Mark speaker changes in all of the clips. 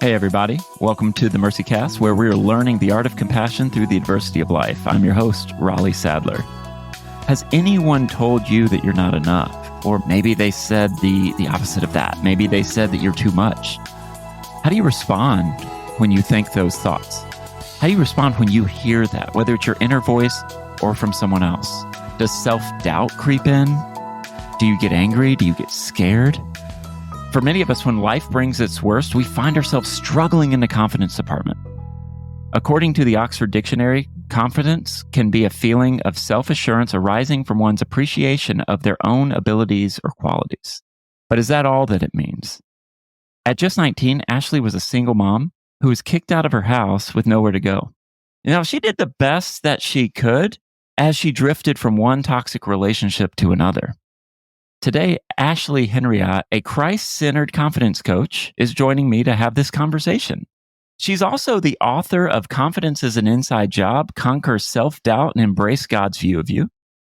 Speaker 1: Hey everybody, welcome to the Mercy Cast, where we're learning the art of compassion through the adversity of life. I'm your host, Raleigh Sadler. Has anyone told you that you're not enough? Or maybe they said the opposite of that. Maybe they said that you're too much. How do you respond when you think those thoughts? How do you respond when you hear that, whether it's your inner voice or from someone else? Does self-doubt creep in? Do you get angry? Do you get scared? For many of us, when life brings its worst, we find ourselves struggling in the confidence department. According to the Oxford Dictionary, confidence can be a feeling of self-assurance arising from one's appreciation of their own abilities or qualities. But is that all that it means? At just 19, Ashley was a single mom who was kicked out of her house with nowhere to go. Now, she did the best that she could as she drifted from one toxic relationship to another. Today, Ashley Henriott, a Christ-centered confidence coach, is joining me to have this conversation. She's also the author of Confidence is an Inside Job, Conquer Self-Doubt and Embrace God's View of You.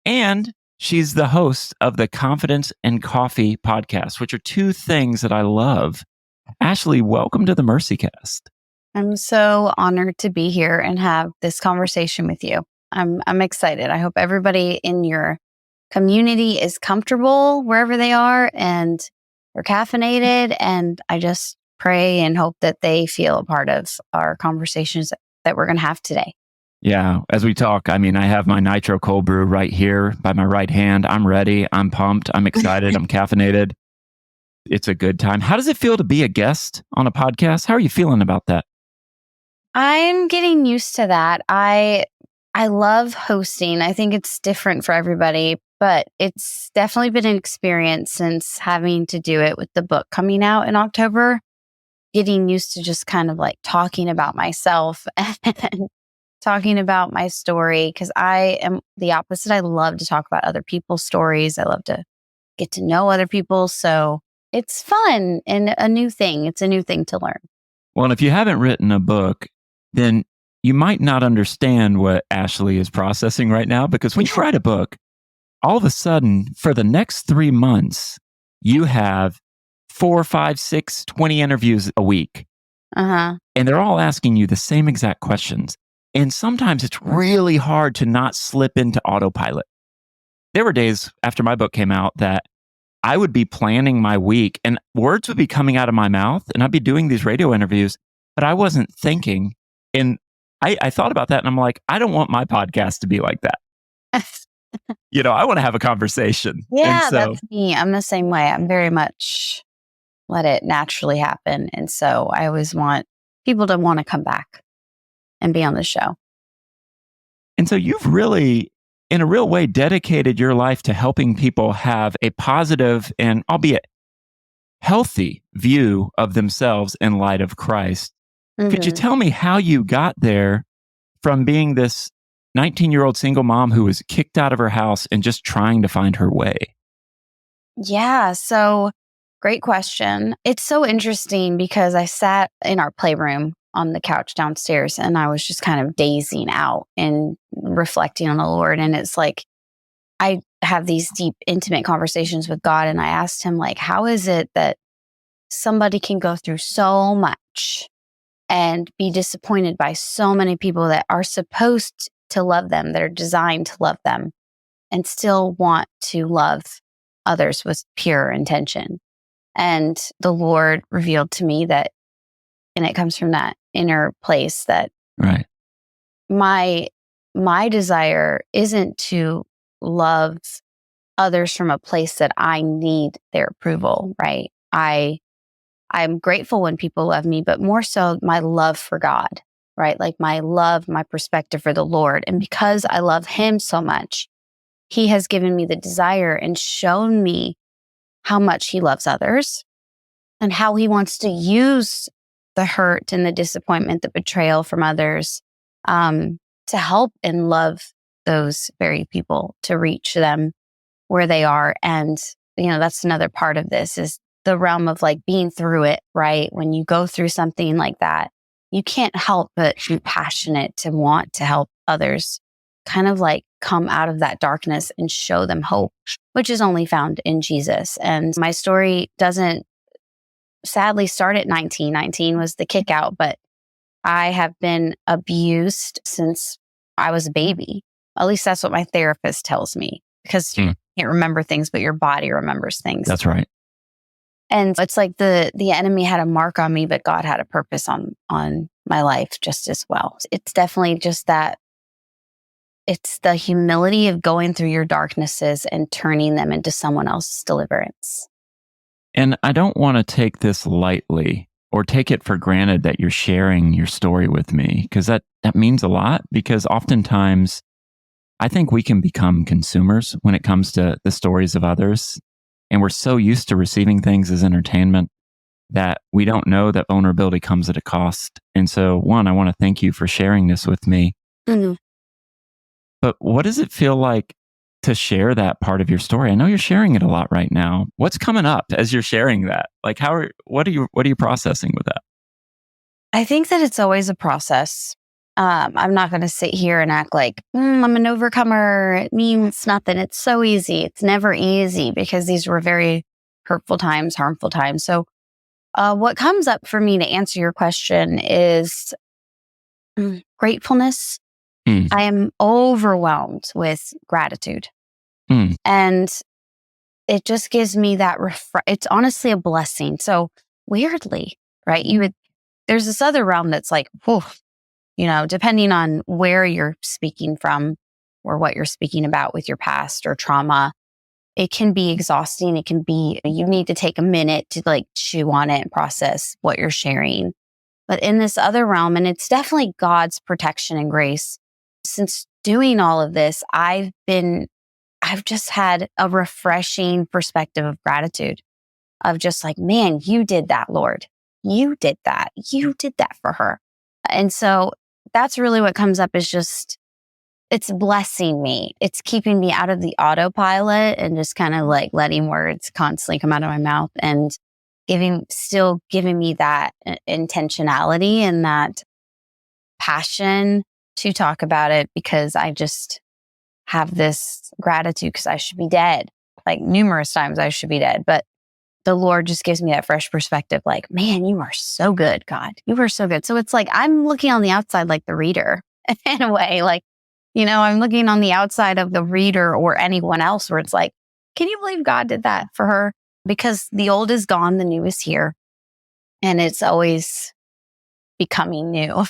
Speaker 1: And she's the host of the Confidence and Coffee podcast, which are two things that I love. Ashley, welcome to the Mercy Cast.
Speaker 2: I'm so honored to be here and have this conversation with you. I'm excited. I hope everybody in your community is comfortable wherever they are and they're caffeinated. And I just pray and hope that they feel a part of our conversations that we're going to have today.
Speaker 1: Yeah, as we talk, I have my nitro cold brew right here by my right hand. I'm ready. I'm pumped. I'm excited. I'm caffeinated. It's a good time. How does it feel to be a guest on a podcast? How are you feeling about that?
Speaker 2: I'm getting used to that. I love hosting. I think it's different for everybody, but it's definitely been an experience since having to do it with the book coming out in October, getting used to just kind of like talking about myself and talking about my story, because I am the opposite. I love to talk about other people's stories. I love to get to know other people. So it's fun and a new thing. It's a new thing to learn.
Speaker 1: Well, and if you haven't written a book, then you might not understand what Ashley is processing right now, because when you write a book, all of a sudden, for the next 3 months, you have 4, 5, 6, 20 interviews a week. And they're all asking you the same exact questions. And sometimes it's really hard to not slip into autopilot. There were days after my book came out that I would be planning my week and words would be coming out of my mouth and I'd be doing these radio interviews, but I wasn't thinking. And I thought about that and I'm like, I don't want my podcast to be like that. I want to have a conversation.
Speaker 2: Yeah, that's me. I'm the same way. I'm very much let it naturally happen. And so I always want people to want to come back and be on the show.
Speaker 1: And so you've really, in a real way, dedicated your life to helping people have a positive and albeit healthy view of themselves in light of Christ. Could you tell me how you got there from being this 19-year-old single mom who was kicked out of her house and just trying to find her way?
Speaker 2: Yeah, so great question. It's so interesting because I sat in our playroom on the couch downstairs and I was just kind of dazing out and reflecting on the Lord. And it's like, I have these deep, intimate conversations with God. And I asked him, like, how is it that somebody can go through so much and be disappointed by so many people that are supposed to love them, that are designed to love them, and still want to love others with pure intention? And the Lord revealed to me that, and it comes from that inner place, that
Speaker 1: right.
Speaker 2: my desire isn't to love others from a place that I need their approval, right? I'm grateful when people love me, but more so my love for God, right? Like my love, my perspective for the Lord. And because I love him so much, he has given me the desire and shown me how much he loves others and how he wants to use the hurt and the disappointment, the betrayal from others, to help and love those very people, to reach them where they are. And, that's another part of this, is the realm of like being through it, right? When you go through something like that, you can't help but be passionate to want to help others kind of like come out of that darkness and show them hope, which is only found in Jesus. And my story doesn't sadly start at 19. 19 was the kick out, but I have been abused since I was a baby. At least that's what my therapist tells me, because you can't remember things, but your body remembers things.
Speaker 1: That's right.
Speaker 2: And it's like the enemy had a mark on me, but God had a purpose on my life just as well. It's definitely just that. It's the humility of going through your darknesses and turning them into someone else's deliverance.
Speaker 1: And I don't want to take this lightly or take it for granted that you're sharing your story with me, because that means a lot. Because oftentimes I think we can become consumers when it comes to the stories of others. And we're so used to receiving things as entertainment that we don't know that vulnerability comes at a cost. And so, one, I want to thank you for sharing this with me.
Speaker 2: Mm-hmm.
Speaker 1: But what does it feel like to share that part of your story? I know you're sharing it a lot right now. What's coming up as you're sharing that? Like, what are you processing with that?
Speaker 2: I think that it's always a process. I'm not going to sit here and act like I'm an overcomer. It means nothing. It's so easy. It's never easy, because these were very hurtful times, harmful times. So what comes up for me to answer your question is gratefulness. I am overwhelmed with gratitude. And it just gives me that it's honestly a blessing. So weirdly, right? There's this other realm that's like, whew, depending on where you're speaking from or what you're speaking about with your past or trauma, it can be exhausting. It can be, you need to take a minute to like chew on it and process what you're sharing. But in this other realm, and it's definitely God's protection and grace, since doing all of this, I've just had a refreshing perspective of gratitude, of just like, man, you did that, Lord. You did that. You did that for her. And so that's really what comes up, is just, it's blessing me. It's keeping me out of the autopilot and just kind of like letting words constantly come out of my mouth, and still giving me that intentionality and that passion to talk about it, because I just have this gratitude, because I should be dead. Like numerous times I should be dead, but the Lord just gives me that fresh perspective. Like, man, you are so good, God. You are so good. So it's like, I'm looking on the outside like the reader in a way. Like, I'm looking on the outside of the reader or anyone else, where it's like, can you believe God did that for her? Because the old is gone, the new is here. And it's always becoming new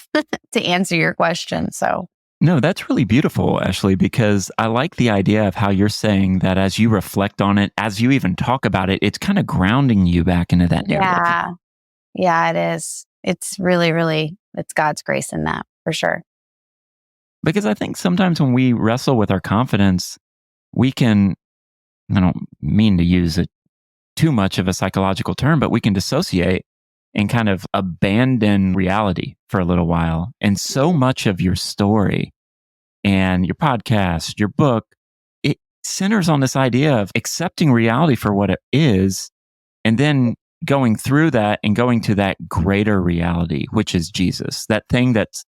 Speaker 2: to answer your question. So
Speaker 1: no, that's really beautiful, Ashley, because I like the idea of how you're saying that as you reflect on it, as you even talk about it, it's kind of grounding you back into that narrative.
Speaker 2: Yeah, it is. It's really, really, it's God's grace in that, for sure.
Speaker 1: Because I think sometimes when we wrestle with our confidence, we can, I don't mean to use it too much of a psychological term, but we can dissociate and kind of abandon reality for a little while. And so much of your story and your podcast, your book, it centers on this idea of accepting reality for what it is, and then going through that and going to that greater reality, which is Jesus. That thing that's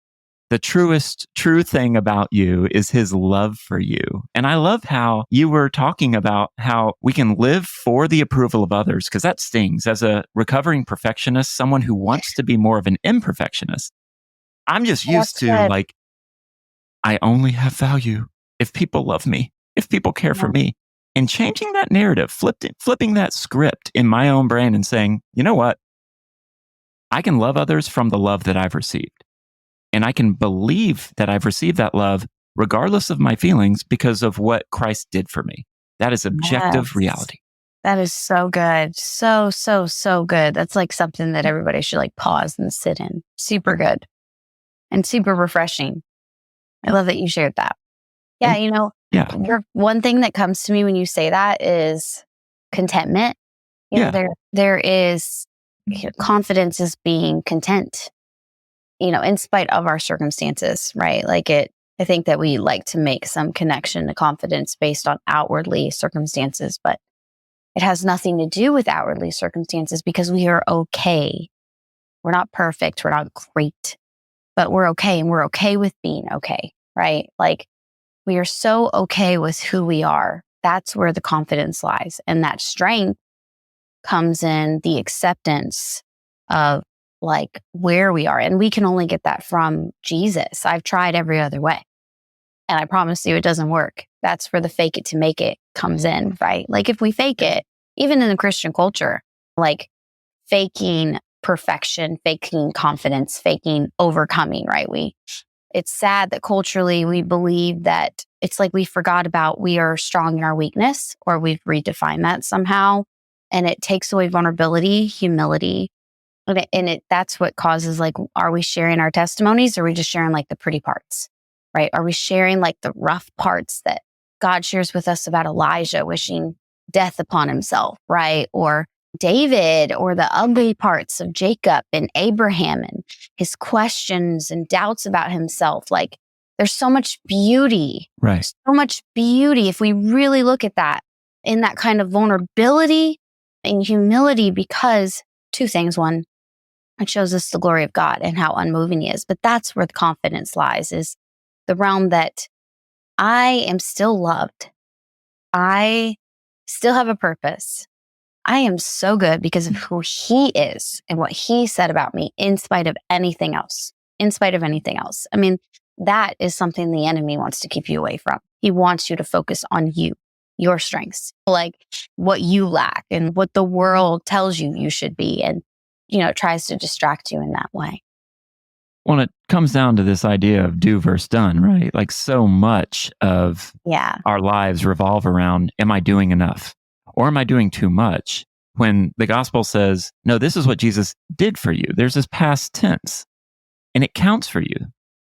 Speaker 1: the true thing about you is his love for you. And I love how you were talking about how we can live for the approval of others, because that stings. As a recovering perfectionist, someone who wants to be more of an imperfectionist, I'm just used to like, I only have value if people love me, if people care for me. And changing that narrative, flipping that script in my own brain and saying, you know what? I can love others from the love that I've received. And I can believe that I've received that love regardless of my feelings, because of what Christ did for me. That is objective reality.
Speaker 2: That is so good. So, so, so good. That's like something that everybody should like pause and sit in. Super good and super refreshing. I love that you shared that. Yeah, one thing that comes to me when you say that is contentment. There is confidence is being content, in spite of our circumstances, right? I think that we like to make some connection to confidence based on outwardly circumstances, but it has nothing to do with outwardly circumstances, because we are okay. We're not perfect. We're not great, but we're okay. And we're okay with being okay, right? Like, We are so okay with who we are. That's where the confidence lies. And that strength comes in the acceptance of like where we are. And we can only get that from Jesus. I've tried every other way. And I promise you it doesn't work. That's where the fake it to make it comes in, right? Like if we fake it, even in the Christian culture, like faking perfection, faking confidence, faking overcoming, right? It's sad that culturally we believe that it's like we forgot about we are strong in our weakness, or we've redefined that somehow. And it takes away vulnerability, humility. That's what causes like, are we sharing our testimonies, or are we just sharing like the pretty parts, right? Are we sharing like the rough parts that God shares with us about Elijah wishing death upon himself, right? Or David, or the ugly parts of Jacob and Abraham and his questions and doubts about himself. Like there's so much beauty,
Speaker 1: Right.
Speaker 2: so much beauty if we really look at that in that kind of vulnerability and humility, because two things. One, it shows us the glory of God and how unmoving he is. But that's where the confidence lies, is the realm that I am still loved. I still have a purpose. I am so good because of who he is and what he said about me, in spite of anything else, in spite of anything else. I mean, that is something the enemy wants to keep you away from. He wants you to focus on you, your strengths, like what you lack and what the world tells you you should be. And, tries to distract you in that way.
Speaker 1: Well, it comes down to this idea of do versus done, right? Like so much of our lives revolve around, am I doing enough? Or am I doing too much? When the gospel says, no, this is what Jesus did for you. There's this past tense and it counts for you.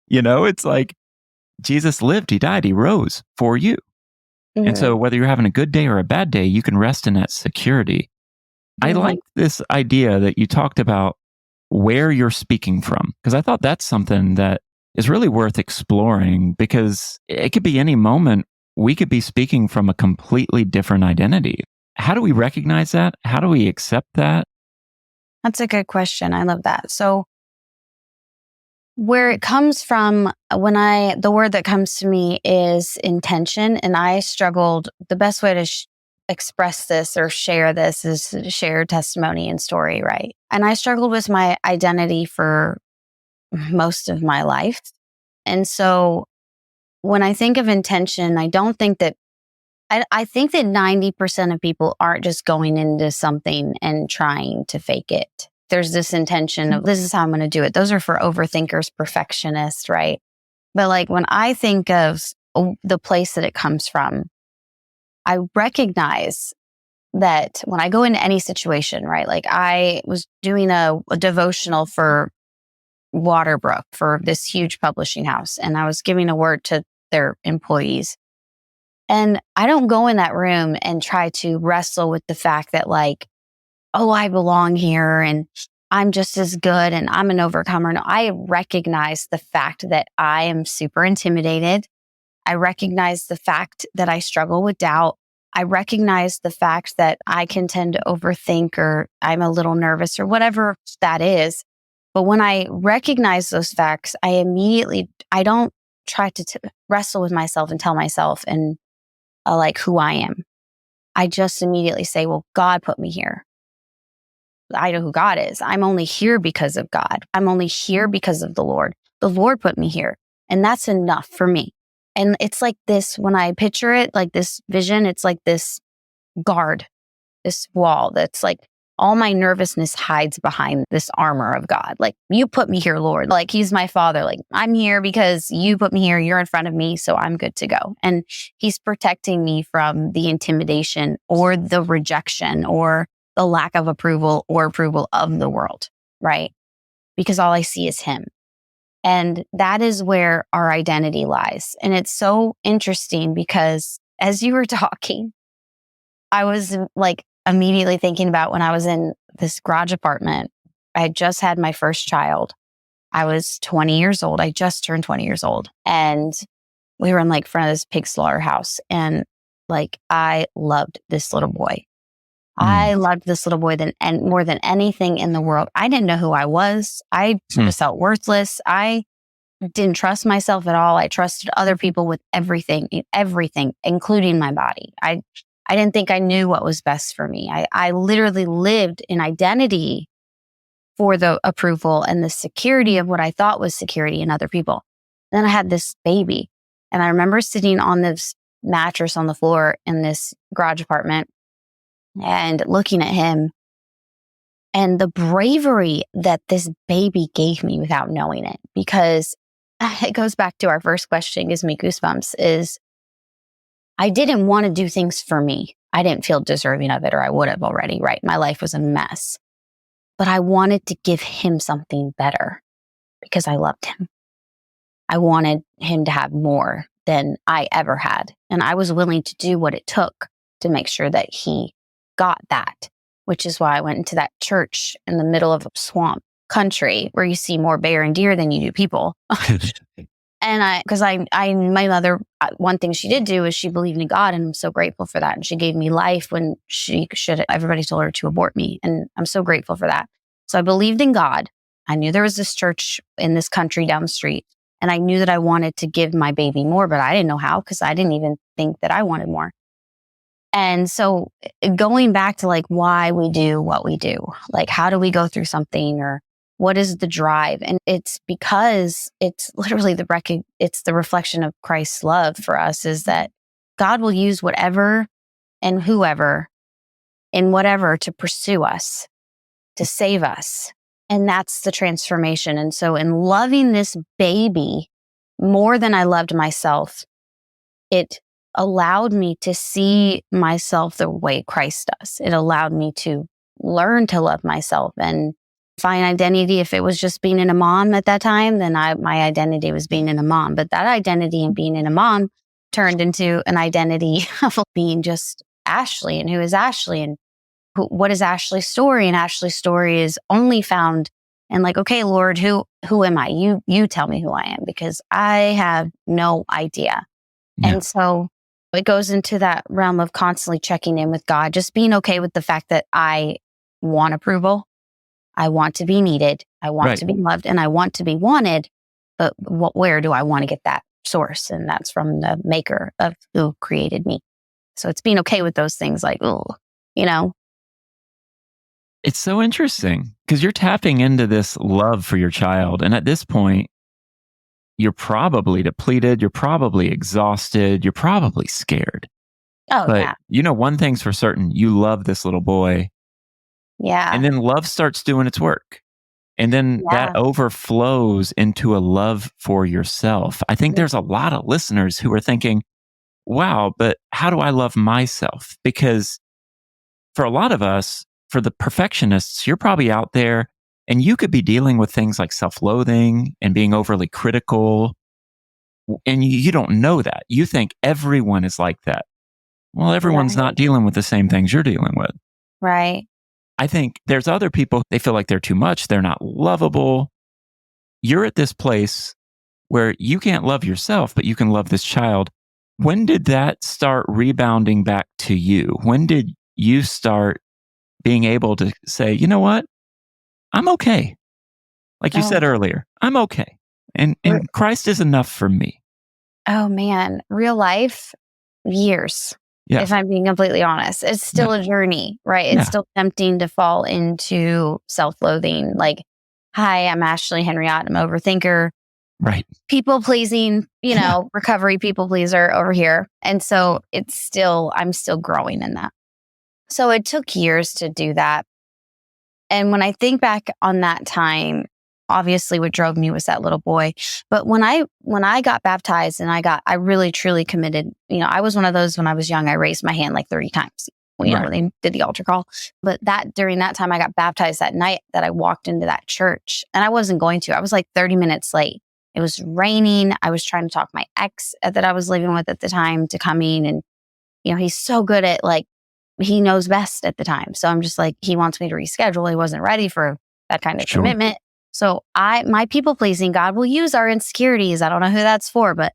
Speaker 1: It's like Jesus lived, he died, he rose for you. Mm-hmm. And so whether you're having a good day or a bad day, you can rest in that security. Mm-hmm. I like this idea that you talked about where you're speaking from, because I thought that's something that is really worth exploring, because it could be any moment we could be speaking from a completely different identity. How do we recognize that? How do we accept that?
Speaker 2: That's a good question. I love that. So where it comes from, the word that comes to me is intention. And I struggled, the best way to express this or share this is to share testimony and story, right? And I struggled with my identity for most of my life. And so when I think of intention, I don't think that I think that 90% of people aren't just going into something and trying to fake it. There's this intention of, this is how I'm going to do it. Those are for overthinkers, perfectionists, right? But like when I think of the place that it comes from, I recognize that when I go into any situation, right? Like I was doing a devotional for Waterbrook, for this huge publishing house, and I was giving a word to their employees. And I don't go in that room and try to wrestle with the fact that like, oh, I belong here and I'm just as good and I'm an overcomer. No, I recognize the fact that I am super intimidated. I recognize the fact that I struggle with doubt. I recognize the fact that I can tend to overthink, or I'm a little nervous, or whatever that is. But when I recognize those facts, I don't try to wrestle with myself and tell myself and like who I am. I just immediately say, well, God put me here. I know who God is. I'm only here because of God. I'm only here because of the Lord. The Lord put me here. And that's enough for me. And it's like this, when I picture it, like this vision, it's like this guard, this wall that's like all my nervousness hides behind this armor of God. Like, you put me here, Lord. Like, he's my father. Like, I'm here because you put me here. You're in front of me. So I'm good to go. And he's protecting me from the intimidation or the rejection or the lack of approval or approval of the world, right? Because all I see is him. And that is where our identity lies. And it's so interesting because as you were talking, I was like immediately thinking about when I was in this garage apartment. I had just had my first child. I was 20 years old. I just turned 20 years old. And we were in like front of this pig slaughterhouse. And like, I loved this little boy. I loved this little boy more than anything in the world. I didn't know who I was. I sort of felt worthless. I didn't trust myself at all. I trusted other people with everything, including my body. I didn't think I knew what was best for me. I literally lived in identity for the approval and the security of what I thought was security in other people. Then I had this baby, and I remember sitting on this mattress on the floor in this garage apartment and looking at him, and the bravery that this baby gave me without knowing it, because it goes back to our first question, gives me goosebumps, is I didn't want to do things for me. I didn't feel deserving of it, or I would have already, right? My life was a mess. But I wanted to give him something better because I loved him. I wanted him to have more than I ever had. And I was willing to do what it took to make sure that he got that, which is why I went into that church in the middle of a swamp country where you see more bear and deer than you do people. And my mother, one thing she did do is she believed in God, and I'm so grateful for that. And she gave me life when everybody told her to abort me. And I'm so grateful for that. So I believed in God. I knew there was this church in this country down the street, and I knew that I wanted to give my baby more, but I didn't know how, because I didn't even think that I wanted more. And so going back to like why we do what we do, like how do we go through something, or what is the drive? And it's because it's literally it's the reflection of Christ's love for us, is that God will use whatever and whoever and whatever to pursue us, to save us. And that's the transformation. And so in loving this baby more than I loved myself, it allowed me to see myself the way Christ does. It allowed me to learn to love myself and find identity. If it was just being in a mom at that time, then my identity was being in a mom. But that identity and being in a mom turned into an identity of being just Ashley, and who is Ashley, and what is Ashley's story. And Ashley's story is only found in like, okay, Lord, who am I? You tell me who I am, because I have no idea. Yeah. And so it goes into that realm of constantly checking in with God, just being okay with the fact that I want approval. I want to be needed. I want to be loved, and I want to be wanted. But where do I want to get that source? And that's from the maker of who created me. So it's being okay with those things, like, oh,
Speaker 1: It's so interesting because you're tapping into this love for your child. And at this point, you're probably depleted. You're probably exhausted. You're probably scared.
Speaker 2: Oh,
Speaker 1: but
Speaker 2: yeah.
Speaker 1: One thing's for certain. You love this little boy.
Speaker 2: Yeah.
Speaker 1: And then love starts doing its work. And then that overflows into a love for yourself. I think there's a lot of listeners who are thinking, wow, but how do I love myself? Because for a lot of us, for the perfectionists, you're probably out there and you could be dealing with things like self-loathing and being overly critical. And you don't know that. You think everyone is like that. Well, everyone's not dealing with the same things you're dealing with.
Speaker 2: Right.
Speaker 1: I think there's other people, they feel like they're too much. They're not lovable. You're at this place where you can't love yourself, but you can love this child. When did that start rebounding back to you? When did you start being able to say, you know what? I'm okay. Like you said earlier, I'm okay. And Christ is enough for me.
Speaker 2: Oh man, real life, years. Yeah. If I'm being completely honest, it's still a journey, right? It's still tempting to fall into self-loathing. Like, hi, I'm Ashley Henriott. I'm an overthinker.
Speaker 1: Right.
Speaker 2: People pleasing, recovery people pleaser over here. And so I'm still growing in that. So it took years to do that. And when I think back on that time, obviously what drove me was that little boy. But when I got baptized and I really truly committed, I was one of those when I was young, I raised my hand like 30 times, when they did the altar call. But during that time, I got baptized that night that I walked into that church, and I wasn't going to. I was like 30 minutes late. It was raining. I was trying to talk my ex that I was living with at the time to coming. And, he's so good at he knows best at the time. So I'm just like, he wants me to reschedule. He wasn't ready for that kind of commitment. So my people pleasing, God will use our insecurities. I don't know who that's for, but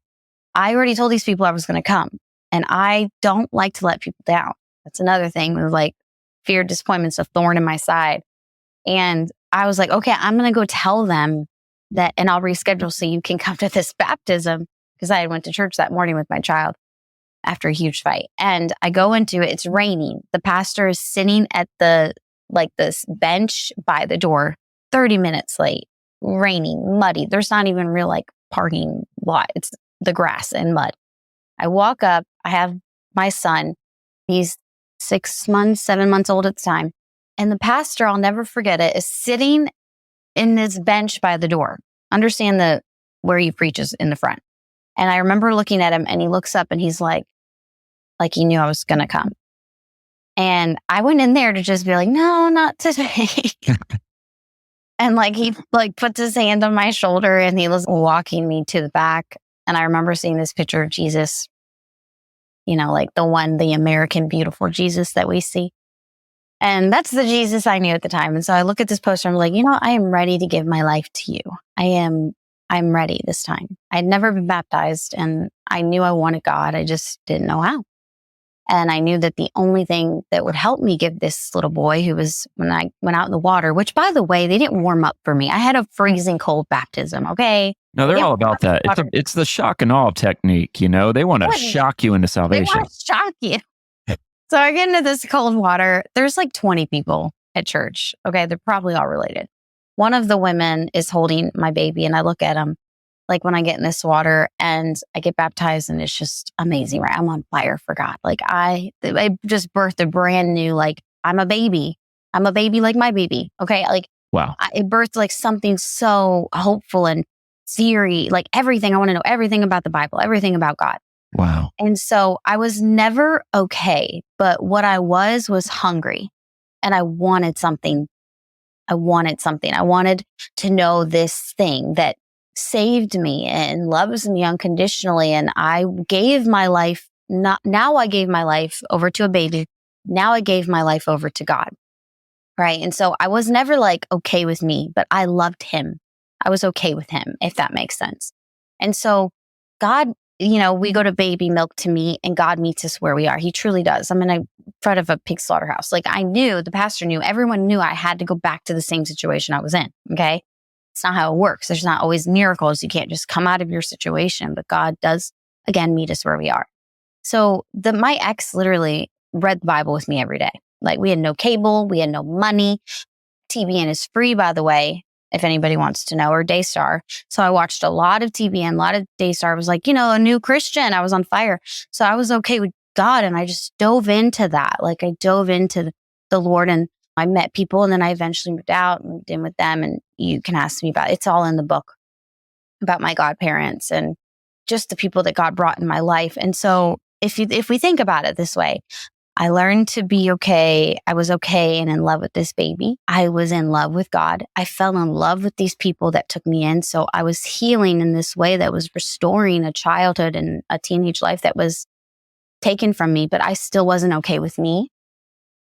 Speaker 2: I already told these people I was going to come, and I don't like to let people down. That's another thing with fear, disappointment's a thorn in my side. And I was like, okay, I'm going to go tell them and I'll reschedule so you can come to this baptism, because I went to church that morning with my child after a huge fight. And I go into it. It's raining. The pastor is sitting at this bench by the door, 30 minutes late, raining, muddy. There's not even real parking lot. It's the grass and mud. I walk up. I have my son. He's 6 months, 7 months old at the time. And the pastor, I'll never forget it, is sitting in this bench by the door. Understand where he preaches in the front. And I remember looking at him, and he looks up and he's like he knew I was going to come. And I went in there to just be like, no, not today. And he puts his hand on my shoulder, and he was walking me to the back. And I remember seeing this picture of Jesus, the American beautiful Jesus that we see. And that's the Jesus I knew at the time. And so I look at this poster, I'm like, I am ready to give my life to you. I'm ready this time. I'd never been baptized, and I knew I wanted God. I just didn't know how. And I knew that the only thing that would help me give this little boy, who was, when I went out in the water, which by the way, they didn't warm up for me. I had a freezing cold baptism. Okay.
Speaker 1: No, they're all about that. It's the shock and awe technique. They want to shock you into salvation.
Speaker 2: They want to shock you. So I get into this cold water. There's 20 people at church. Okay. They're probably all related. One of the women is holding my baby, and I look at him when I get in this water and I get baptized, and it's just amazing, right? I'm on fire for God. I just birthed a brand new, I'm a baby. I'm a baby like my baby. Okay.
Speaker 1: Wow.
Speaker 2: It birthed something so hopeful and theory, everything. I want to know everything about the Bible, everything about God.
Speaker 1: Wow.
Speaker 2: And so I was never okay, but what I was hungry, and I wanted something. I wanted to know this thing that saved me and loves me unconditionally. And I gave my life, now I gave my life over to a baby. Now I gave my life over to God. Right. And so I was never okay with me, but I loved him. I was okay with him, if that makes sense. And so God, we go to baby milk to meet, and God meets us where we are. He truly does. I'm in a front of a pig slaughterhouse. I knew, the pastor knew, everyone knew I had to go back to the same situation I was in. Okay. It's not how it works. There's not always miracles. You can't just come out of your situation, but God does, again, meet us where we are. So my ex literally read the Bible with me every day. We had no cable. We had no money. TBN is free, by the way, if anybody wants to know, or Daystar. So I watched a lot of TBN, a lot of Daystar. I was a new Christian. I was on fire. So I was okay with God. And I just dove into that. I dove into the Lord, and I met people, and then I eventually moved out and moved in with them. And you can ask me about it. It's all in the book about my godparents and just the people that God brought in my life. And so if we think about it this way, I learned to be okay. I was okay and in love with this baby. I was in love with God. I fell in love with these people that took me in. So I was healing in this way that was restoring a childhood and a teenage life that was taken from me, but I still wasn't okay with me.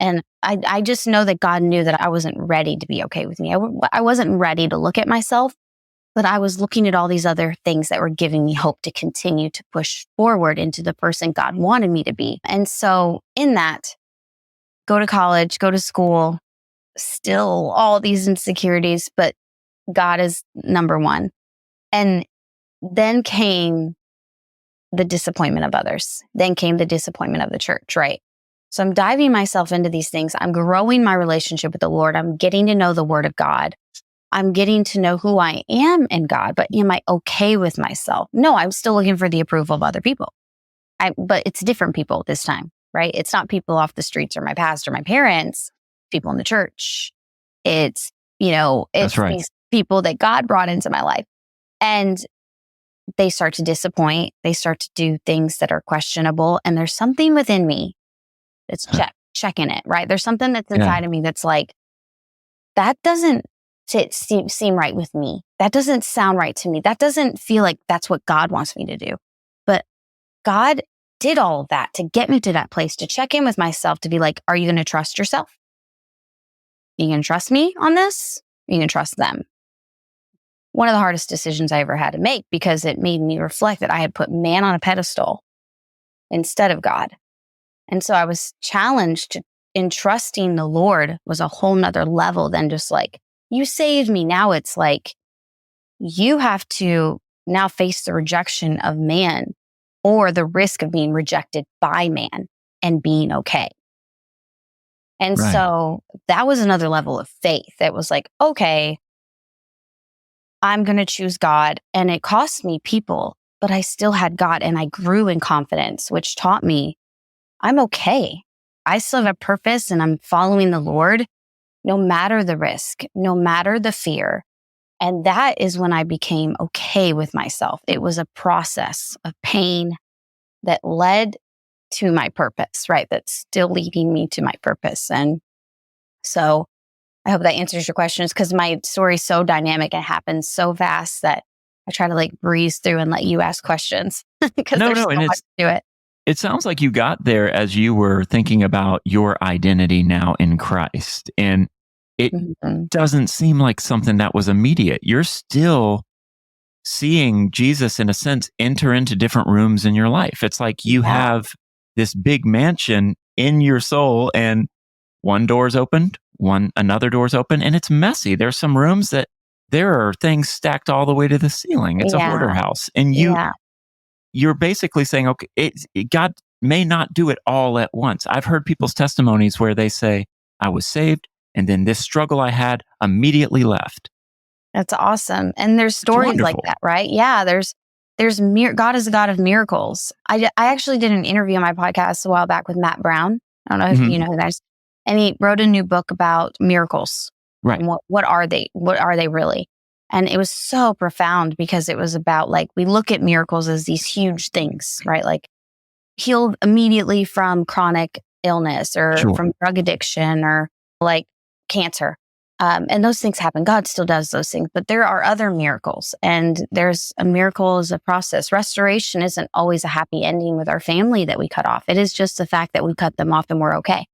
Speaker 2: And I just know that God knew that I wasn't ready to be okay with me. I wasn't ready to look at myself, but I was looking at all these other things that were giving me hope to continue to push forward into the person God wanted me to be. And so in that, go to college, go to school, still all these insecurities, but God is number one. And then came the disappointment of others. Then came the disappointment of the church, right? So I'm diving myself into these things. I'm growing my relationship with the Lord. I'm getting to know the Word of God. I'm getting to know who I am in God, but am I okay with myself? No, I'm still looking for the approval of other people. But it's different people this time, right? It's not people off the streets or my past or my parents, people in the church. It's
Speaker 1: right.
Speaker 2: These people that God brought into my life. And they start to disappoint. They start to do things that are questionable. And there's something within me that's checking it, right? There's something that's inside of me that's that doesn't seem right with me. That doesn't sound right to me. That doesn't feel like that's what God wants me to do. But God did all of that to get me to that place, to check in with myself, to be are you going to trust yourself? Are you going to trust me on this? Are you going to trust them? One of the hardest decisions I ever had to make, because it made me reflect that I had put man on a pedestal instead of God. And so I was challenged in trusting the Lord was a whole nother level than just you saved me. Now it's you have to now face the rejection of man or the risk of being rejected by man and being okay. And
Speaker 1: Right.
Speaker 2: so that was another level of faith. It was like, okay, I'm going to choose God. And it cost me people, but I still had God and I grew in confidence, which taught me I'm okay. I still have a purpose and I'm following the Lord, no matter the risk, no matter the fear. And that is when I became okay with myself. It was a process of pain that led to my purpose, right? That's still leading me to my purpose. And so I hope that answers your questions, because my story's so dynamic. It happens so fast that I try to like breeze through and let you ask questions because there's so
Speaker 1: And
Speaker 2: much to it.
Speaker 1: it sounds like you got there as you were thinking about your identity now in Christ. And it doesn't seem like something that was immediate. You're still seeing Jesus, in a sense, enter into different rooms in your life. It's like you have this big mansion in your soul, and one door's opened, another door's open, and it's messy. There's some rooms that there are things stacked all the way to the ceiling. It's a hoarder house. And you're basically saying, okay, God may not do it all at once. I've heard people's testimonies where they say, I was saved, and then this struggle I had immediately left.
Speaker 2: That's awesome. And there's stories like that, right? Yeah, God is a God of miracles. I actually did an interview on my podcast a while back with Matt Brown. I don't know if you know who that is. And he wrote a new book about miracles.
Speaker 1: Right.
Speaker 2: And what are they? What are they really? And it was so profound because it was about like, we look at miracles as these huge things, right? Like healed immediately from chronic illness or from drug addiction or like cancer. And those things happen. God still does those things, but there are other miracles, and there's a miracle as a process. Restoration isn't always a happy ending with our family that we cut off. It is just the fact that we cut them off and we're okay.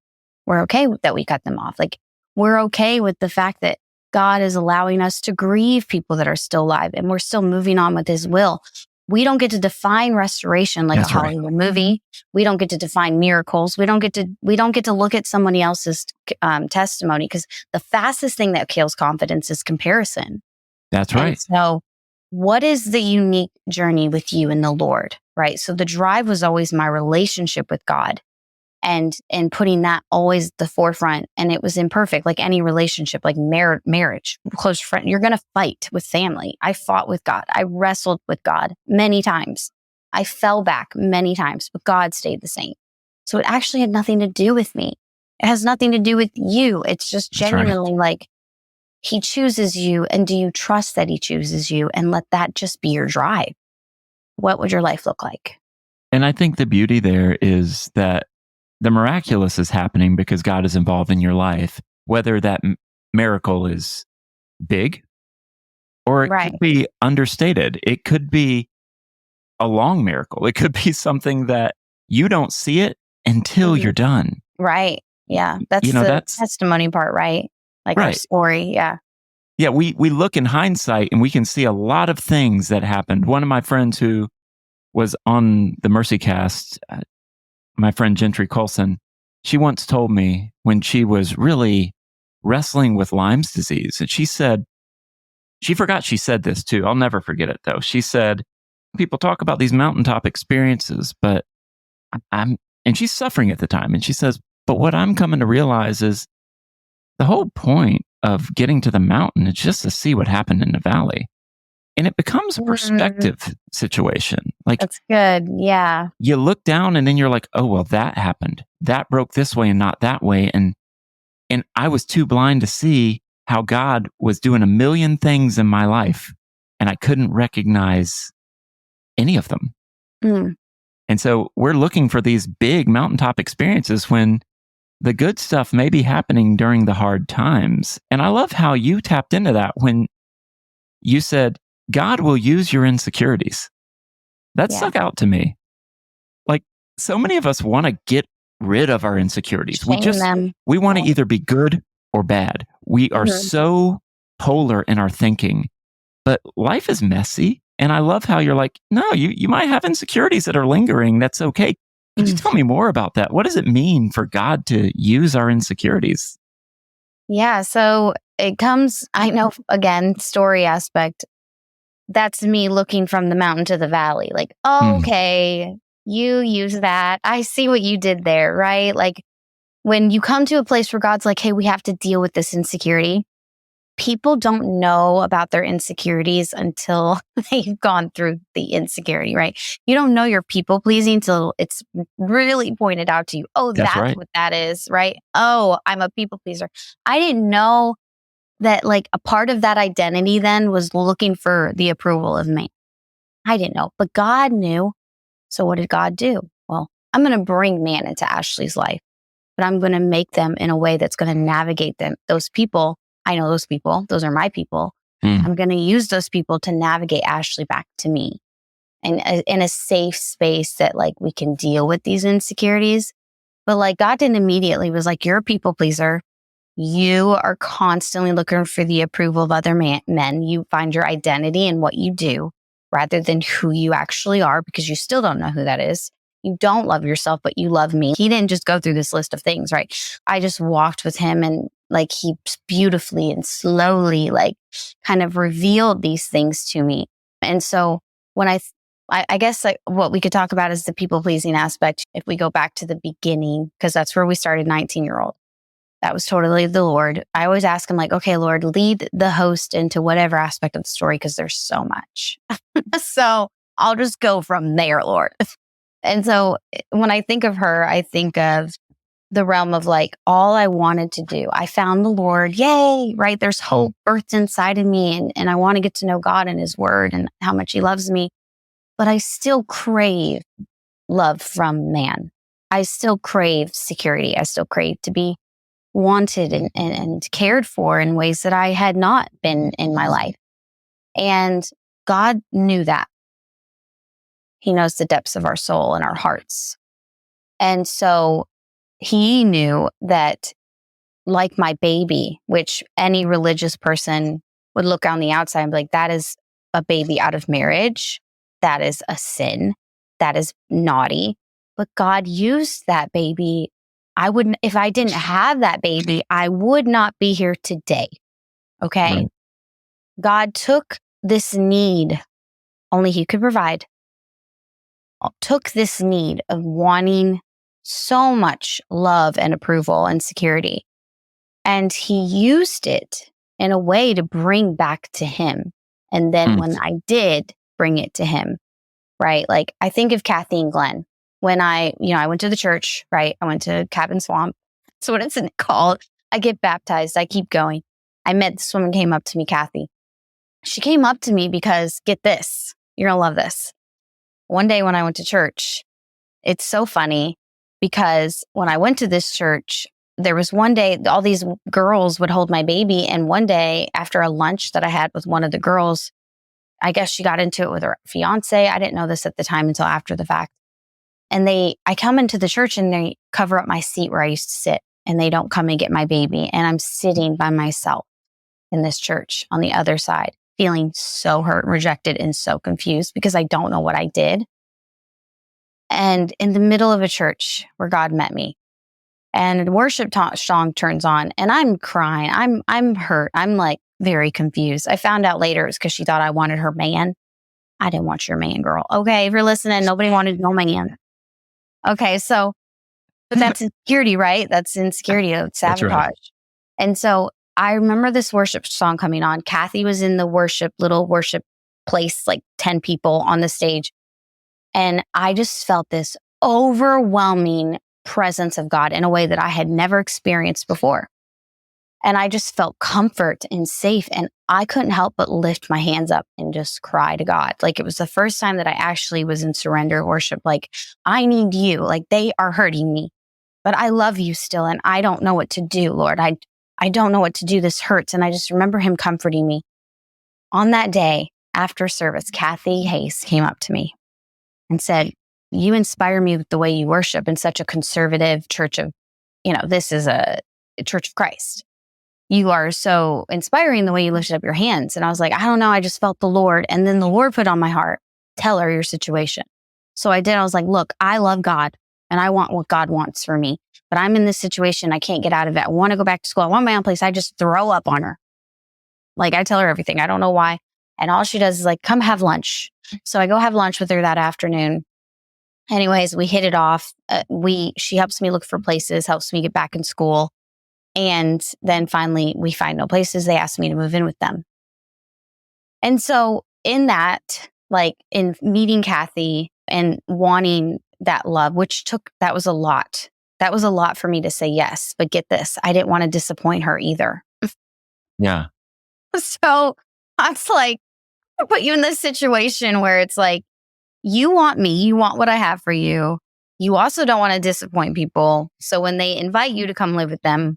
Speaker 2: We're okay that we cut them off. Like we're okay with the fact that God is allowing us to grieve people that are still alive and we're still moving on with his will. We don't get to define restoration like a Hollywood movie. We don't get to define miracles. We don't get to look at somebody else's testimony, because the fastest thing that kills confidence is comparison.
Speaker 1: That's right.
Speaker 2: And so what is the unique journey with you and the Lord, right? So the drive was always my relationship with God and putting that always at the forefront. And it was imperfect, like any relationship, like marriage, close friend. You're going to fight with family. I fought with God. I wrestled with God many times. I fell back many times, but God stayed the same. So it actually had nothing to do with me. It has nothing to do with you. It's just genuinely like he chooses you. And do you trust that he chooses you, and let that just be your drive? What would your life look like?
Speaker 1: And I think the beauty there is that the miraculous is happening because God is involved in your life, whether that miracle is big or it could be understated. It could be a long miracle. It could be something that you don't see it until you're done.
Speaker 2: Right. Yeah. That's that's testimony part, right? Like our story. Yeah.
Speaker 1: Yeah. We look in hindsight and we can see a lot of things that happened. One of my friends who was on the Mercy Cast, my friend Gentry Colson, she once told me when she was really wrestling with Lyme's disease, and she said, she forgot she said this too. I'll never forget it though. She said, people talk about these mountaintop experiences, but and she's suffering at the time. And she says, but what I'm coming to realize is the whole point of getting to the mountain is just to see what happened in the valley. And it becomes a perspective situation. Like,
Speaker 2: that's good. Yeah.
Speaker 1: You look down and then you're like, oh, well, that happened. That broke this way and not that way. And I was too blind to see how God was doing a million things in my life, and I couldn't recognize any of them. And so we're looking for these big mountaintop experiences when the good stuff may be happening during the hard times. And I love how you tapped into that when you said, God will use your insecurities. That stuck out to me. Like, so many of us want to get rid of our insecurities. We want to either be good or bad. We are so polar in our thinking, but life is messy. And I love how you're like, no, you might have insecurities that are lingering. That's okay. Could you tell me more about that? What does it mean for God to use our insecurities?
Speaker 2: Yeah. So it comes, I know, again, story aspect. that's me looking from the mountain to the valley. Like, okay, you use that. I see what you did there, right? Like when you come to a place where God's like, hey, we have to deal with this insecurity. People don't know about their insecurities until they've gone through the insecurity, right? You don't know you're people pleasing until it's really pointed out to you. Oh, that's
Speaker 1: right.
Speaker 2: what that is, right? Oh, I'm a people pleaser. I didn't know that like a part of that identity then was looking for the approval of man. I didn't know, but God knew. So what did God do? Well, I'm going to bring man into Ashley's life, but I'm going to make them in a way that's going to navigate them. Those people, I know those people. Those are my people. I'm going to use those people to navigate Ashley back to me and in a safe space that like we can deal with these insecurities. But like God didn't immediately was like, you're a people pleaser. You are constantly looking for the approval of other men. You find your identity in what you do rather than who you actually are because you still don't know who that is. You don't love yourself, but you love me. He didn't just go through this list of things, right? I just walked with him and like he beautifully and slowly like kind of revealed these things to me. And so when I guess like what we could talk about is the people pleasing aspect. If we go back to the beginning, because that's where we started 19-year-old. That was totally the Lord. I always ask him like, okay, Lord, lead the host into whatever aspect of the story because there's so much. So I'll just go from there, Lord. And so when I think of her, I think of the realm of like all I wanted to do. I found the Lord. Yay, right? There's hope birthed inside of me. And I want to get to know God and his word and how much he loves me. But I still crave love from man. I still crave security. I still crave to be wanted and cared for in ways that I had not been in my life. And God knew that. He knows the depths of our soul and our hearts. And so he knew that like my baby, which any religious person would look on the outside and be like, that is a baby out of marriage. That is a sin. That is naughty. But God used that baby. If I didn't have that baby, I would not be here today. Okay.
Speaker 1: Right.
Speaker 2: God took this need, only he could provide, took this need of wanting so much love and approval and security. And he used it in a way to bring back to him. And then when I did bring it to him, right? Like I think of Kathy and Glenn. When I went to the church, right? I went to Cabin Swamp. That's what it's called. I get baptized. I keep going. I met this woman came up to me, Kathy. She came up to me because, get this, you're going to love this. One day when I went to church, it's so funny because when I went to this church, there was one day, all these girls would hold my baby. And one day after a lunch that I had with one of the girls, I guess she got into it with her fiance. I didn't know this at the time until after the fact. And I come into the church and they cover up my seat where I used to sit and they don't come and get my baby. And I'm sitting by myself in this church on the other side, feeling so hurt, rejected, and so confused because I don't know what I did. And in the middle of a church where God met me and the worship song turns on and I'm crying. I'm hurt. I'm like very confused. I found out later it's because she thought I wanted her man. I didn't want your man, girl. Okay. If you're listening, nobody wanted no man. Okay. So, but that's insecurity, right? That's insecurity of sabotage. Right. And so I remember this worship song coming on. Kathy was in the little worship place, like 10 people on the stage. And I just felt this overwhelming presence of God in a way that I had never experienced before. And I just felt comfort and safe. And I couldn't help but lift my hands up and just cry to God. Like it was the first time that I actually was in surrender worship. Like, I need you. Like they are hurting me, but I love you still. And I don't know what to do, Lord. I don't know what to do. This hurts. And I just remember him comforting me. On that day after service, Kathy Hayes came up to me and said, you inspire me with the way you worship in such a conservative church of, this is a Church of Christ. You are so inspiring the way you lifted up your hands. And I was like, I don't know. I just felt the Lord. And then the Lord put on my heart, tell her your situation. So I did. I was like, look, I love God and I want what God wants for me, but I'm in this situation. I can't get out of it. I want to go back to school. I want my own place. I just throw up on her. Like I tell her everything. I don't know why. And all she does is like, come have lunch. So I go have lunch with her that afternoon. Anyways, we hit it off. She helps me look for places, helps me get back in school. And then finally we find no places. They asked me to move in with them. And so in that, like in meeting Kathy and wanting that love, that was a lot. That was a lot for me to say yes. But get this, I didn't want to disappoint her either.
Speaker 1: Yeah.
Speaker 2: So I was like, I put you in this situation where it's like, you want me, you want what I have for you. You also don't want to disappoint people. So when they invite you to come live with them,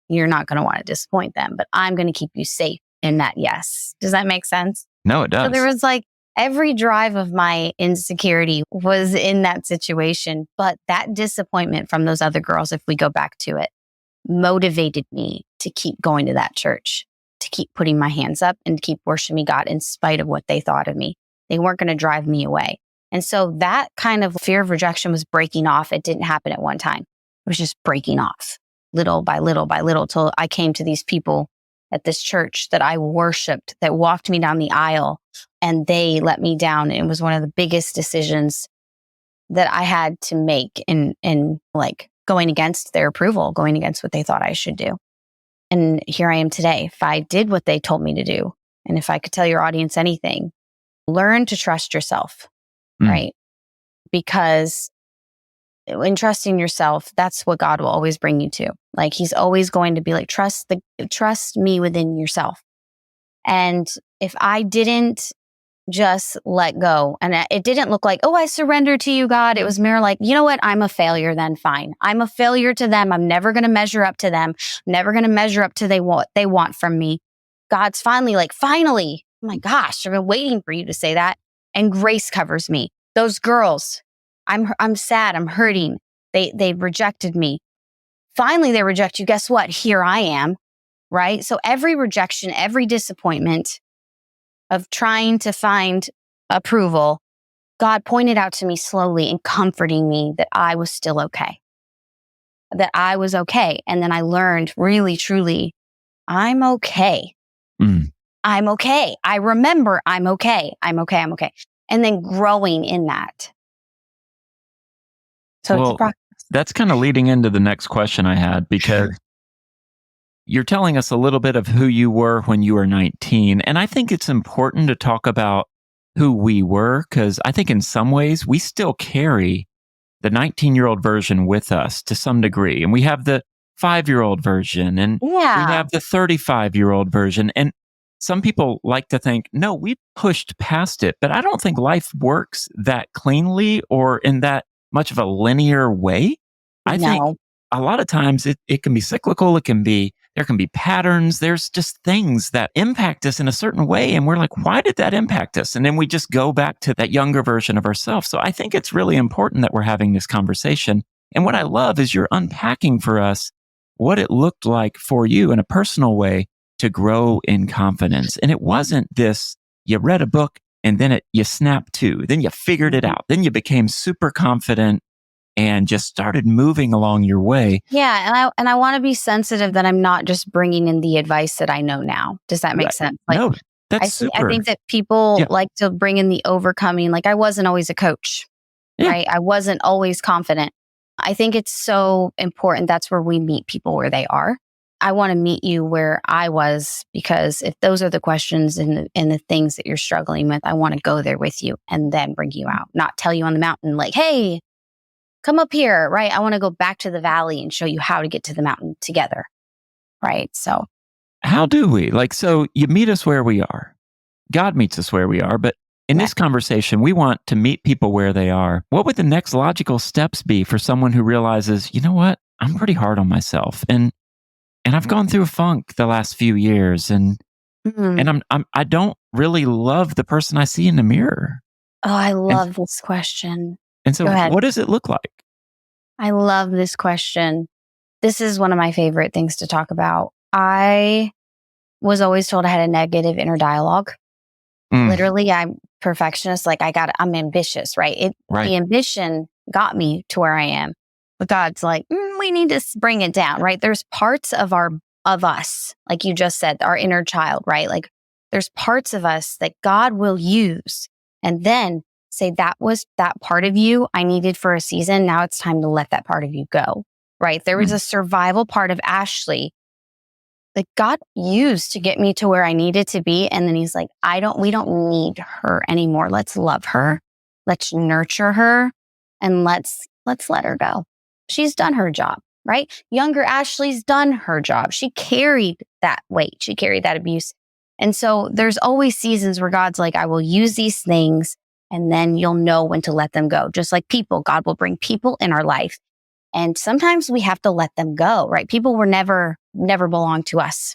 Speaker 2: you're not going to want to disappoint them, but I'm going to keep you safe in that yes. Does that make sense?
Speaker 1: No, it does.
Speaker 2: So there was like every drive of my insecurity was in that situation, but that disappointment from those other girls, if we go back to it, motivated me to keep going to that church, to keep putting my hands up and keep worshiping God in spite of what they thought of me. They weren't going to drive me away. And so that kind of fear of rejection was breaking off. It didn't happen at one time. It was just breaking off little by little by little till I came to these people at this church that I worshiped that walked me down the aisle and they let me down. It was one of the biggest decisions that I had to make in like going against their approval, going against what they thought I should do. And here I am today. If I did what they told me to do, and if I could tell your audience anything, learn to trust yourself, right? Because in trusting yourself, that's what God will always bring you to. Like he's always going to be like, trust me within yourself. And if I didn't just let go, and it didn't look like, oh, I surrender to you, God. It was more like, you know what? I'm a failure then. Fine. I'm a failure to them. I'm never going to measure up to them. Never going to measure up to what they want from me. God's finally like, finally, oh my gosh, I've been waiting for you to say that. And grace covers me. Those girls, I'm sad. I'm hurting. They rejected me. Finally, they reject you. Guess what? Here I am. Right. So every rejection, every disappointment of trying to find approval, God pointed out to me slowly and comforting me that I was still okay. That I was okay. And then I learned really, truly, I'm okay. I'm okay. I remember I'm okay. I'm okay. I'm okay. And then growing in that. So it's a process.
Speaker 1: That's kind of leading into the next question I had, because you're telling us a little bit of who you were when you were 19. And I think it's important to talk about who we were, because I think in some ways we still carry the 19-year-old version with us to some degree. And we have the 5-year-old version and we have the 35-year-old version. And some people like to think, no, we pushed past it. But I don't think life works that cleanly or in that much of a linear way. I think a lot of times it can be cyclical. There can be patterns. There's just things that impact us in a certain way. And we're like, why did that impact us? And then we just go back to that younger version of ourselves. So I think it's really important that we're having this conversation. And what I love is you're unpacking for us what it looked like for you in a personal way to grow in confidence. And it wasn't this, you read a book and then you snapped to, then you figured it out. Then you became super confident and just started moving along your way.
Speaker 2: Yeah. And I want to be sensitive that I'm not just bringing in the advice that I know now. Does that make sense? Like,
Speaker 1: no, that's super.
Speaker 2: I think that people like to bring in the overcoming. Like I wasn't always a coach, right? I wasn't always confident. I think it's so important. That's where we meet people where they are. I want to meet you where I was, because if those are the questions and the things that you're struggling with, I want to go there with you and then bring you out, not tell you on the mountain like, hey, come up here, right? I want to go back to the valley and show you how to get to the mountain together, right? So
Speaker 1: how do we? So you meet us where we are. God meets us where we are. But in this conversation, we want to meet people where they are. What would the next logical steps be for someone who realizes, you know what? I'm pretty hard on myself. And I've gone through a funk the last few years, and I don't really love the person I see in the mirror.
Speaker 2: Oh, I love this question.
Speaker 1: And so what does it look like?
Speaker 2: I love this question. This is one of my favorite things to talk about. I was always told I had a negative inner dialogue. Literally, I'm perfectionist. Like I'm ambitious, right? The ambition got me to where I am. But God's like, we need to bring it down, right? There's parts of us, like you just said, our inner child, right? Like There's parts of us that God will use and then say, that was that part of you I needed for a season. Now it's time to let that part of you go, right? There was a survival part of Ashley that God used to get me to where I needed to be. And then he's like, we don't need her anymore. Let's love her. Let's nurture her and let's let her go. She's done her job, right? Younger Ashley's done her job. She carried that weight. She carried that abuse. And so there's always seasons where God's like, I will use these things and then you'll know when to let them go. Just like people, God will bring people in our life. And sometimes we have to let them go, right? People were never belong to us.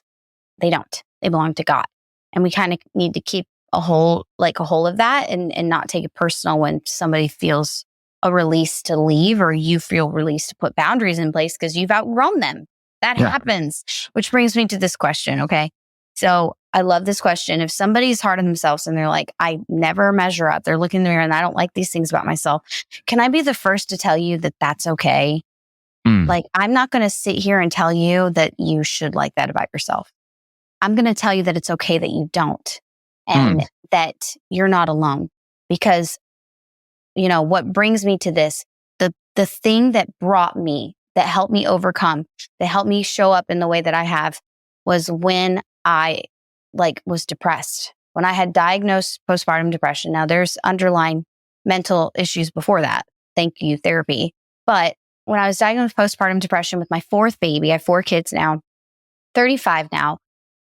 Speaker 2: They don't. They belong to God. And we kind of need to keep a hold of that and not take it personal when somebody feels a release to leave or you feel released to put boundaries in place because you've outgrown them. That happens, which brings me to this question. Okay. So I love this question. If somebody's hard on themselves and they're like, I never measure up, they're looking in the mirror and I don't like these things about myself. Can I be the first to tell you that that's okay? Like, I'm not going to sit here and tell you that you should like that about yourself. I'm going to tell you that it's okay that you don't and that you're not alone because, what brings me to this, the thing that brought me, that helped me overcome, that helped me show up in the way that I have was when I was depressed, when I had diagnosed postpartum depression. Now there's underlying mental issues before that. Thank you, therapy. But when I was diagnosed with postpartum depression with my fourth baby, I have 4 kids now, 35 now,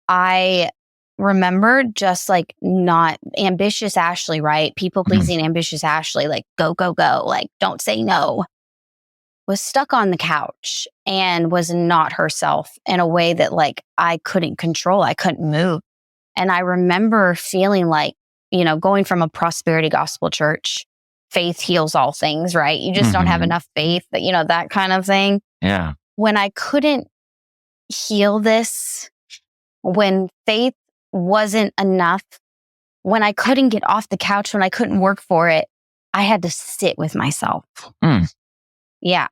Speaker 2: I remember just not ambitious Ashley, right? People pleasing ambitious Ashley, go, go, go, don't say no, was stuck on the couch and was not herself in a way that I couldn't control. I couldn't move. And I remember feeling going from a prosperity gospel church, faith heals all things, right? You just don't have enough faith, that kind of thing.
Speaker 1: Yeah.
Speaker 2: When I couldn't heal this, when faith wasn't enough, when I couldn't get off the couch, when I couldn't work for it, I had to sit with myself. Yeah.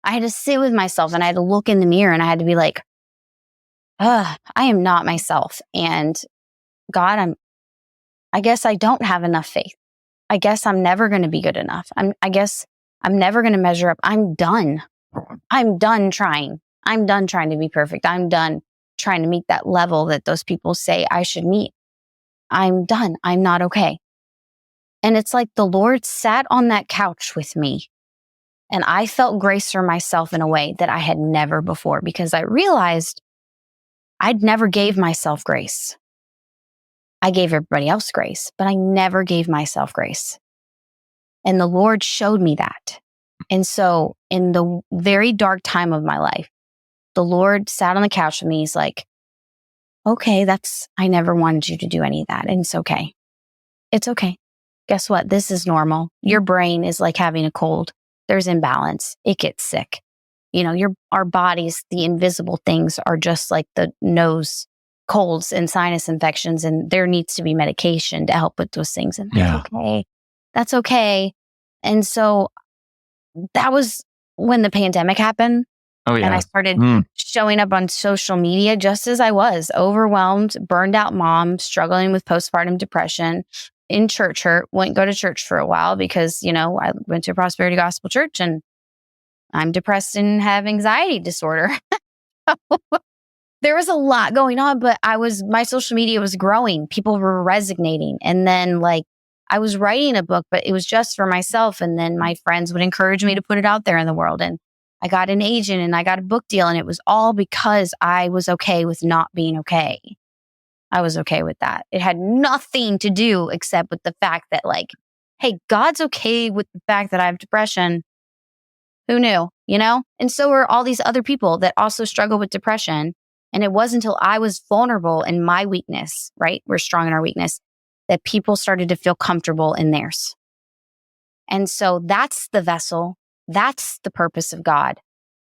Speaker 2: I had to sit with myself and I had to look in the mirror and I had to be like, I am not myself. And God, I guess I don't have enough faith. I guess I'm never going to be good enough. I guess I'm never going to measure up. I'm done. I'm done trying. I'm done trying to be perfect. I'm done trying to meet that level that those people say I should meet. I'm done. I'm not okay. And it's like the Lord sat on that couch with me and I felt grace for myself in a way that I had never before because I realized I'd never gave myself grace. I gave everybody else grace, but I never gave myself grace. And the Lord showed me that. And so in the very dark time of my life, the Lord sat on the couch with me. He's like, okay, I never wanted you to do any of that. And it's okay. It's okay. Guess what? This is normal. Your brain is like having a cold. There's imbalance. It gets sick. Our bodies, the invisible things are just like the nose colds and sinus infections, and there needs to be medication to help with those things. And that's okay. That's okay. And so that was when the pandemic happened. Oh, yeah. And I started showing up on social media just as I was, overwhelmed, burned out mom, struggling with postpartum depression, in church hurt, wouldn't go to church for a while because, I went to a prosperity gospel church and I'm depressed and have anxiety disorder. There was a lot going on, but my social media was growing. People were resonating. And then I was writing a book, but it was just for myself. And then my friends would encourage me to put it out there in the world. And I got an agent and I got a book deal. And it was all because I was okay with not being okay. I was okay with that. It had nothing to do except with the fact that hey, God's okay with the fact that I have depression. Who knew, And so are all these other people that also struggle with depression. And it wasn't until I was vulnerable in my weakness, right? We're strong in our weakness, that people started to feel comfortable in theirs. And so that's the vessel. That's the purpose of God.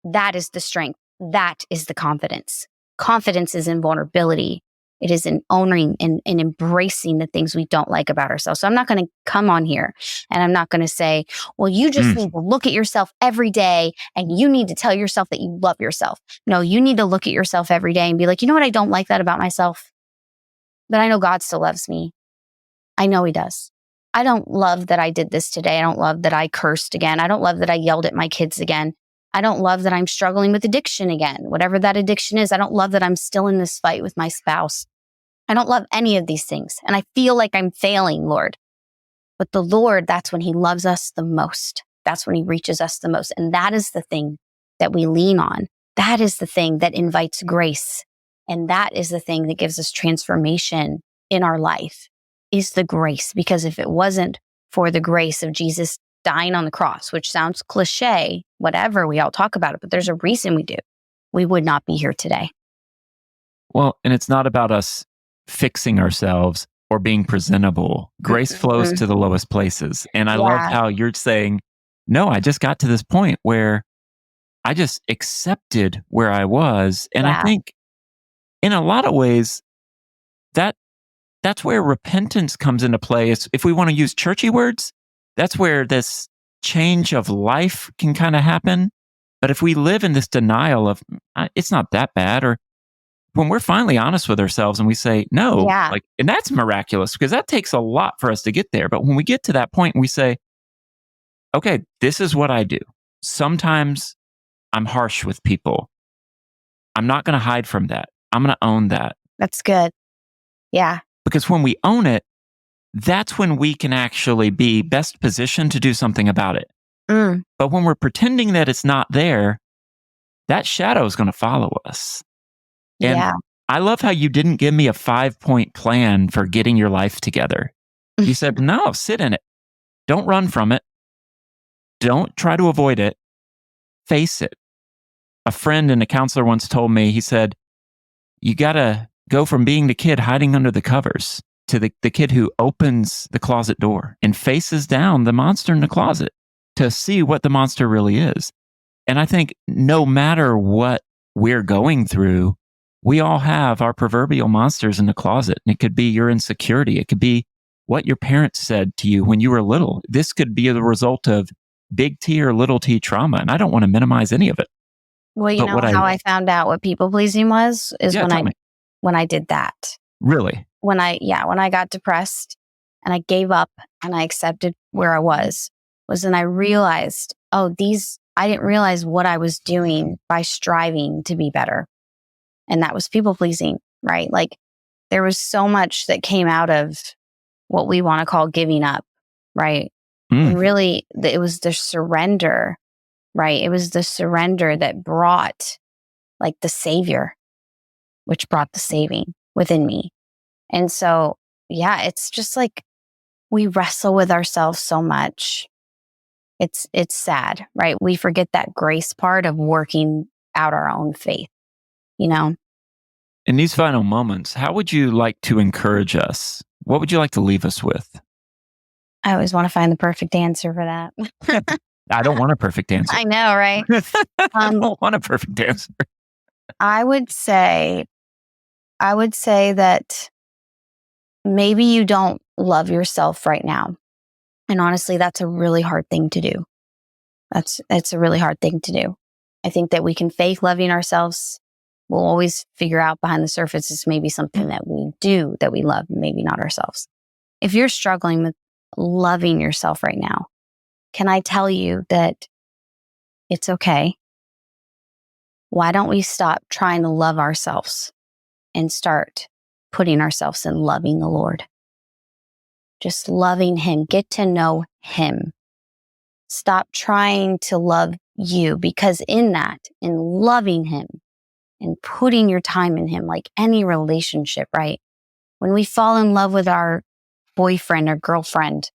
Speaker 2: That is the strength. That is the confidence. Confidence is in vulnerability. It is in owning and embracing the things we don't like about ourselves. So I'm not going to come on here and I'm not going to say, well, you just need to look at yourself every day and you need to tell yourself that you love yourself. No, you need to look at yourself every day and be like, you know what? I don't like that about myself. but I know God still loves me. I know he does. I don't love that I did this today. I don't love that I cursed again. I don't love that I yelled at my kids again. I don't love that I'm struggling with addiction again. Whatever that addiction is, I don't love that I'm still in this fight with my spouse. I don't love any of these things. And I feel like I'm failing, Lord. But the Lord, that's when he loves us the most. That's when he reaches us the most. And that is the thing that we lean on. That is the thing that invites grace. And that is the thing that gives us transformation in our life, is the grace. Because if it wasn't for the grace of Jesus dying on the cross, which sounds cliche, whatever, we all talk about it, but there's a reason we do, we would not be here today.
Speaker 1: Well, and it's not about us fixing ourselves or being presentable. Grace flows to the lowest places. And I love how you're saying, no, I just got to this point where I just accepted where I was. And I think in a lot of ways, that's where repentance comes into play. If we want to use churchy words, that's where this change of life can kind of happen. But if we live in this denial of it's not that bad, or when we're finally honest with ourselves and we say, no, and that's miraculous, because that takes a lot for us to get there. But when we get to that point and we say, okay, this is what I do. Sometimes I'm harsh with people. I'm not going to hide from that. I'm going to own that.
Speaker 2: That's good. Yeah.
Speaker 1: Because when we own it, that's when we can actually be best positioned to do something about it. But when we're pretending that it's not there, that shadow is going to follow us. And I love how you didn't give me a 5-point plan for getting your life together. You said, no, sit in it. Don't run from it. Don't try to avoid it. Face it. A friend and a counselor once told me, he said, you got to go from being the kid hiding under the covers to the kid who opens the closet door and faces down the monster in the closet to see what the monster really is. And I think no matter what we're going through, we all have our proverbial monsters in the closet. And it could be your insecurity. It could be what your parents said to you when you were little. This could be the result of big T or little t trauma. And I don't want to minimize any of it.
Speaker 2: Well, you know how I found out what people pleasing was when I did that.
Speaker 1: Really?
Speaker 2: When I got depressed and I gave up and I accepted where I was when I realized, I didn't realize what I was doing by striving to be better. And that was people pleasing, right? Like there was so much that came out of what we want to call giving up, right? And really it was the surrender, right? It was the surrender that brought like the savior, which brought the saving within me. And so, it's just like we wrestle with ourselves so much. It's sad, right? We forget that grace part of working out our own faith, you know?
Speaker 1: In these final moments, how would you like to encourage us? What would you like to leave us with?
Speaker 2: I always want to find the perfect answer for that.
Speaker 1: I don't want a perfect answer.
Speaker 2: I know, right?
Speaker 1: I don't want a perfect answer.
Speaker 2: I would say that maybe you don't love yourself right now. And honestly, that's a really hard thing to do. It's a really hard thing to do. I think that we can fake loving ourselves. We'll always figure out behind the surface it's maybe something that we do that we love, maybe not ourselves. If you're struggling with loving yourself right now, can I tell you that it's okay? Why don't we stop trying to love ourselves and start putting ourselves in loving the Lord? Just loving him. Get to know him. Stop trying to love you, because in loving him and putting your time in him, like any relationship, right? When we fall in love with our boyfriend or girlfriend,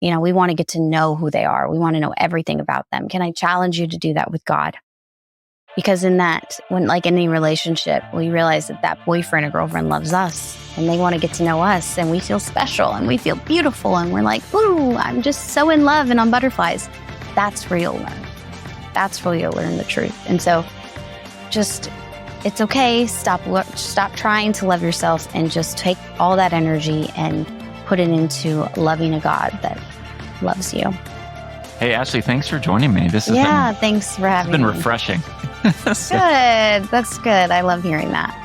Speaker 2: we want to get to know who they are. We want to know everything about them. Can I challenge you to do that with God? Because in that, when like any relationship, we realize that boyfriend or girlfriend loves us and they want to get to know us, and we feel special and we feel beautiful and we're like, ooh, I'm just so in love and on butterflies. That's where you'll learn. That's where you'll learn the truth. And so it's okay. Stop trying to love yourself and just take all that energy and put it into loving a God that loves you.
Speaker 1: Hey, Ashley, thanks for joining me.
Speaker 2: Thanks for having me.
Speaker 1: It's been refreshing.
Speaker 2: Good. That's good. I love hearing that.